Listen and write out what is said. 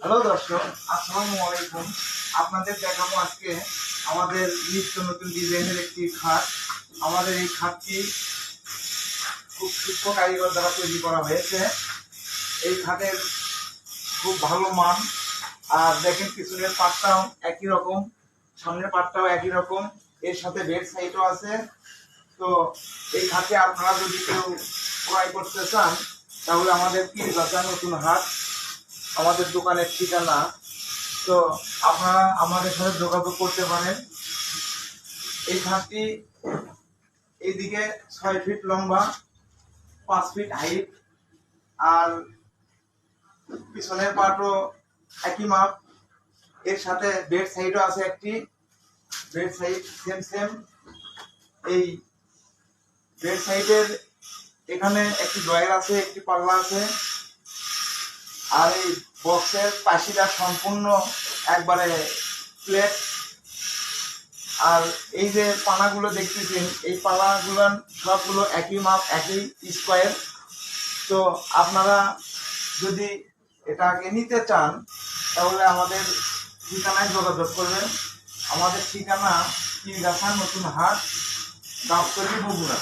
Hello দর্শক, আসসালামু আলাইকুম। আপনাদের দেখাবো আজকে আমাদের নিত্য নতুন ডিজাইনের একটি খাট। আমাদের এই খাটটি খুব সূক্ষ্ম কারিগর দ্বারা তৈরি করা হয়েছে। এই খাটের খুব ভালো মান। আর দেখেন পিছনের পাটটাও একই রকম, সামনের পাটটাও একই রকম, এর সাথে বেড সাইডও আছে। তো এই খাটে আপনারা যদি কেউ ক্রয় করতে চান তাহলে আমাদের পীরগাছা নতুন হাট আমাদের দোকানের ঠিকানা। তো আপনারা আমাদের সাথে যোগাযোগ করতে পারেন। এই খাটটি এইদিকে 6 ফিট লম্বা, 5 ফিট হাইট, আর পিছনের পাটও একই মাপ। এর সাথে বেড সাইডও আছে একটি, বেড সাইড সেম সেম। এই বেড সাইডের এখানে একটি ড্রয়ার আছে, একটি পাল্লা আছে। আর এই বক্সের পাশিটা সম্পূর্ণ একবারে প্লেট। আর এই যে পানাগুলো দেখতেছেন, এই পানাগুলো সবগুলো একই মাপ, একই স্কোয়ার। তো আপনারা যদি এটাকে নিতে চান তাহলে আমাদের ঠিকানায় যোগাযোগ করবেন। আমাদের ঠিকানা পীরগাছা নতুন হাট, গাবতলী, বগুড়া।